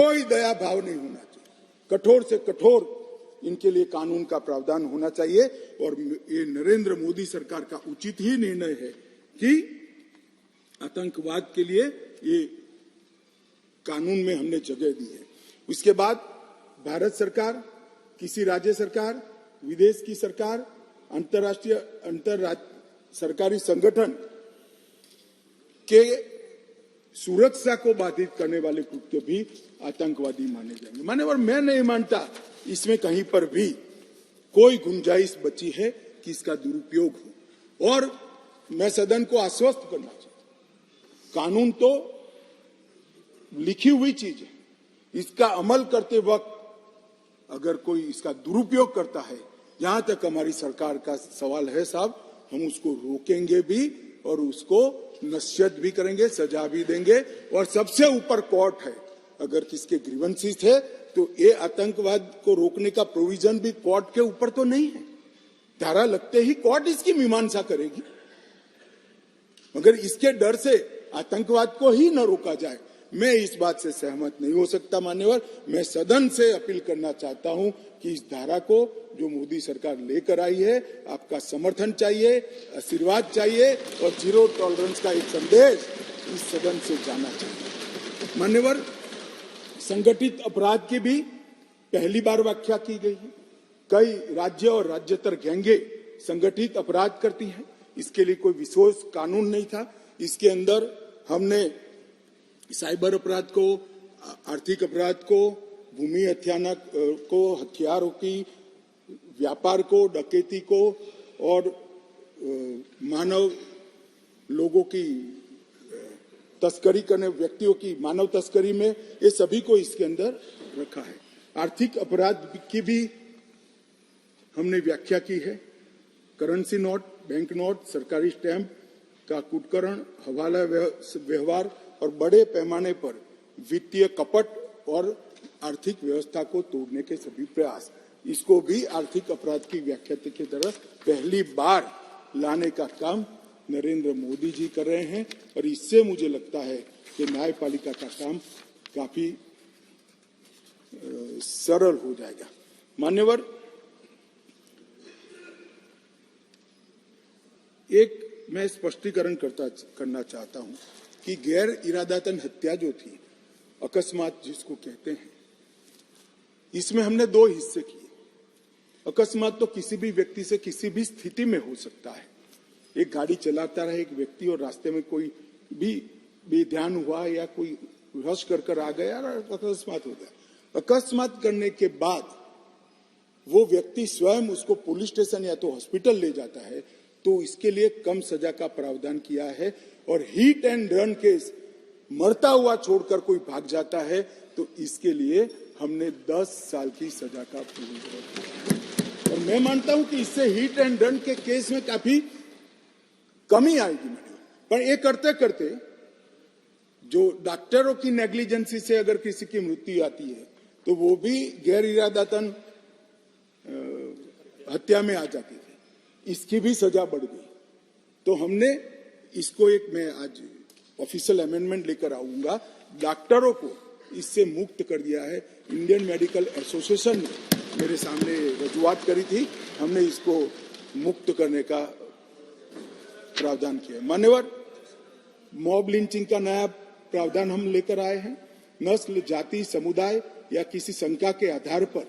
कोई दया भाव नहीं होना चाहिए। कठोर से कठोर इनके लिए कानून का प्रावधान होना चाहिए। और ये नरेंद्र मोदी सरकार का उचित ही निर्णय है कि आतंकवाद के लिए ये कानून में हमने जगह दी है। उसके बाद भारत सरकार, किसी राज्य सरकार, विदेश की सरकार, अंतर्राष्ट्रीय सरकारी संगठन के सुरक्षा को बाधित करने वाले कृत्य भी आतंकवादी माने जाएंगे। मान्यवर, मैं नहीं मानता इसमें कहीं पर भी कोई गुंजाइश बची है कि इसका दुरुपयोग हो। और मैं सदन को आश्वस्त करना चाहता हूं, कानून तो लिखी हुई चीज है, इसका अमल करते वक्त अगर कोई इसका दुरुपयोग करता है, जहां तक हमारी सरकार का सवाल है साहब, हम उसको रोकेंगे भी और उसको नश्यत भी करेंगे, सजा भी देंगे। और सबसे ऊपर कोर्ट है। अगर किसके ग्रीवेंसेस है तो ये आतंकवाद को रोकने का प्रोविजन भी कोर्ट के ऊपर तो नहीं है। धारा लगते ही कोर्ट इसकी मीमांसा करेगी। मगर इसके डर से आतंकवाद को ही न रोका जाए, मैं इस बात से सहमत नहीं हो सकता। मान्यवर, मैं सदन से अपील करना चाहता हूं कि इस धारा को जो मोदी सरकार लेकर आई है, आपका समर्थन चाहिए, आशीर्वाद चाहिए और जीरो टॉलरेंस का एक संदेश इस सदन से जाना चाहिए। मान्यवर, संगठित अपराध की भी पहली बार व्याख्या की गई है। कई राज्य और राज्यतर गैंगे संगठित अपराध करती हैं। इसके लिए कोई विशेष कानून नहीं था। इसके अंदर हमने साइबर अपराध को, आर्थिक अपराध को, भूमि हत्याना को, हथियारों की व्यापार को, डकैती को और मानव लोगों की तस्करी करने, व्यक्तियों की मानव तस्करी में, ये सभी को इसके अंदर रखा है। आर्थिक अपराध की भी हमने व्याख्या की है। करेंसी नोट, बैंक नोट, सरकारी स्टैंप का कुटकरण, हवाला व्यवहार और बड़े पैमाने पर वित्तीय कपट और आर्थिक व्यवस्था को तोड़ने के सभी प्रयास, इसको भी आर्थिक अपराध की व्याख्या की तरह पहली बार लाने का काम नरेंद्र मोदी जी कर रहे हैं। और इससे मुझे लगता है कि न्यायपालिका का काम काफी सरल हो जाएगा। मान्यवर, एक मैं स्पष्टीकरण करना चाहता हूं कि गैर इरादतन हत्या जो थी, अकस्मात जिसको कहते हैं, इसमें हमने दो हिस्से किए। अकस्मात तो किसी भी व्यक्ति से किसी भी स्थिति में हो सकता है। एक गाड़ी चलाता रहे एक व्यक्ति और रास्ते में कोई भी बेध्यान हुआ या कोई रश कर आ गया और अकस्मात हो गया। अकस्मात करने के बाद वो व्यक्ति स्वयं उसको पुलिस स्टेशन या तो हॉस्पिटल ले जाता है, तो इसके लिए कम सजा का प्रावधान किया है। और हिट एंड रन केस, मरता हुआ छोड़कर कोई भाग जाता है, तो इसके लिए हमने 10 साल की सजा का प्रावधान किया। और मैं मानता हूं कि इससे हिट एंड रन के केस में काफी कमी आएगी। पर ये करते करते जो डॉक्टरों की नेग्लिजेंसी से अगर किसी की मृत्यु आती है, तो वो भी गैर इरादतन हत्या में आ जाती थी, इसकी भी सजा बढ़ गई। तो हमने इसको मैं आज ऑफिशियल अमेंडमेंट लेकर आऊंगा, डॉक्टरों को इससे मुक्त कर दिया है। इंडियन मेडिकल एसोसिएशन ने मेरे सामने रजूआत करी थी, हमने इसको मुक्त करने का प्रावधान किया। मान्यवर, मॉब लिंचिंग का नया प्रावधान हम लेकर आए हैं। नस्ल, जाति, समुदाय या किसी शंका के आधार पर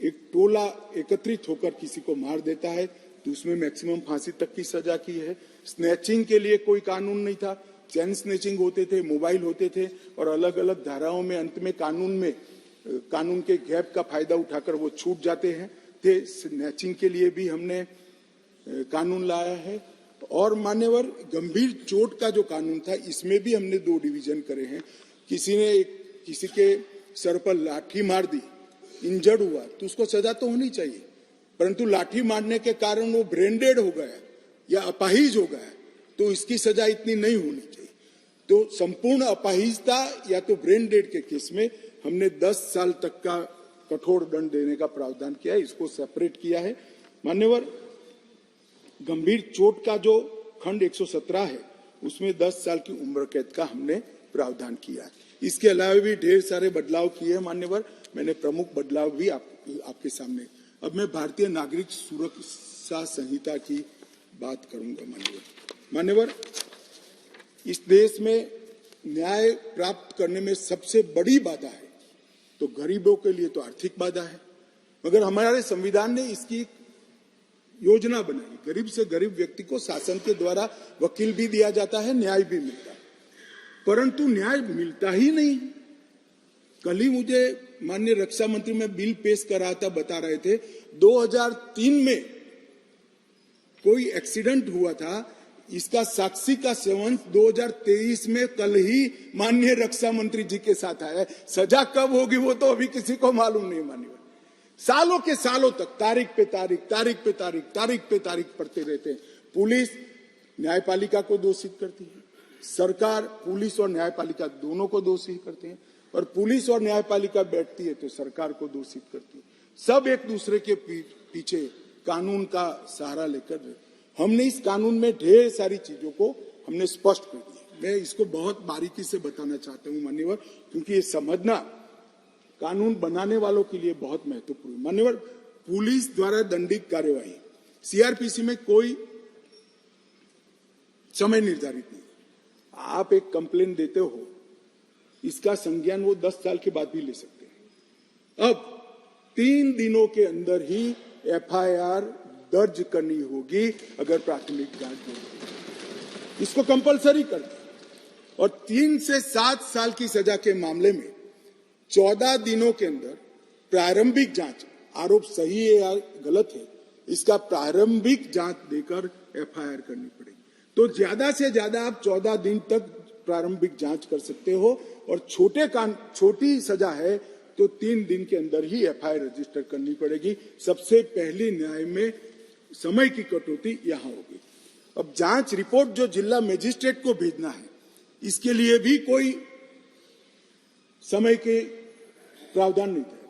एक टोला एकत्रित होकर किसी को मार देता है तो उसमें मैक्सिमम फांसी तक की सजा की है। स्नैचिंग के लिए कोई कानून नहीं था, चैन स्नैचिंग होते थे, मोबाइल होते थे और अलग अलग धाराओं में अंत में कानून के गैप का फायदा उठाकर वो छूट जाते हैं थे। स्नैचिंग के लिए भी हमने कानून लाया है। और मान्यवर, गंभीर चोट का जो कानून था, इसमें भी हमने 2 डिवीजन करे हैं। किसी ने किसी के सर पर लाठी मार दी, इंजर्ड हुआ, तो उसको सजा तो होनी चाहिए, परंतु लाठी मारने के कारण वो ब्रेन डेड हो गया या अपाहिज हो गया, तो इसकी सजा इतनी नहीं होनी चाहिए। तो संपूर्ण अपाहिजता या तो ब्रेन डेड के केस में हमने 10 साल तक का कठोर दंड देने का प्रावधान किया है, इसको सेपरेट किया है। मान्यवर, गंभीर चोट का जो खंड 117 है, उसमें 10 साल की उम्र कैद का हमने प्रावधान किया है। इसके अलावा भी ढेर सारे बदलाव किए हैं मान्यवर। मैंने प्रमुख बदलाव भी आपके सामने। अब मैं भारतीय नागरिक सुरक्षा संहिता की बात करूंगा मान्यवर। इस देश में न्याय प्राप्त करने में सबसे बड़ी बाधा है तो गरीबों के लिए तो आर्थिक बाधा है, मगर हमारे संविधान ने इसकी योजना बनाई। गरीब से गरीब व्यक्ति को शासन के द्वारा वकील भी दिया जाता है, न्याय भी मिलता है, परंतु न्याय मिलता ही नहीं। कल ही मुझे माननीय रक्षा मंत्री में बिल पेश कर रहा था, बता रहे थे 2003 में कोई एक्सीडेंट हुआ था, इसका साक्षी का सेवन 2023 में कल ही माननीय रक्षा मंत्री जी के साथ आया है। सजा कब होगी वो तो अभी किसी को मालूम नहीं मान्यवर। सालों के सालों तक तारीख पे तारीख पढ़ते रहते हैं। पुलिस न्यायपालिका को दोषित करती है, सरकार पुलिस और न्यायपालिका दोनों को दोषी करते हैं, और पुलिस और न्यायपालिका बैठती है तो सरकार को दोषित करती है। सब एक दूसरे के पीछे कानून का सहारा लेकर हमने इस कानून में ढेर सारी चीजों को हमने स्पष्ट कर दिया। मैं इसको बहुत बारीकी से बताना चाहता हूं मान्यवर, क्योंकि ये समझना कानून बनाने वालों के लिए बहुत महत्वपूर्ण है। मान्यवर, पुलिस द्वारा दंडित कार्यवाही सीआरपीसी में कोई समय निर्धारित नहीं। आप एक कंप्लेन देते हो, इसका संज्ञान वो 10 साल के बाद भी ले सकते हैं। अब 3 दिनों के अंदर ही एफआईआर दर्ज करनी होगी अगर प्राथमिक जांच होगी, इसको कंपलसरी कर दिया। और 3 से 7 साल की सजा के मामले में 14 दिनों के अंदर प्रारंभिक जांच, आरोप सही है या गलत है, इसका प्रारंभिक जांच देकर एफआईआर करनी पड़ेगी। तो ज्यादा से ज्यादा आप 14 दिन तक प्रारंभिक जांच कर सकते हो, और छोटी सजा है तो 3 दिन के अंदर ही एफआईआर रजिस्टर करनी पड़ेगी। सबसे पहली न्याय में समय की कटौती यहां होगी। अब जांच रिपोर्ट जो जिला मजिस्ट्रेट को भेजना है, इसके लिए भी कोई समय के प्रावधान नहीं था।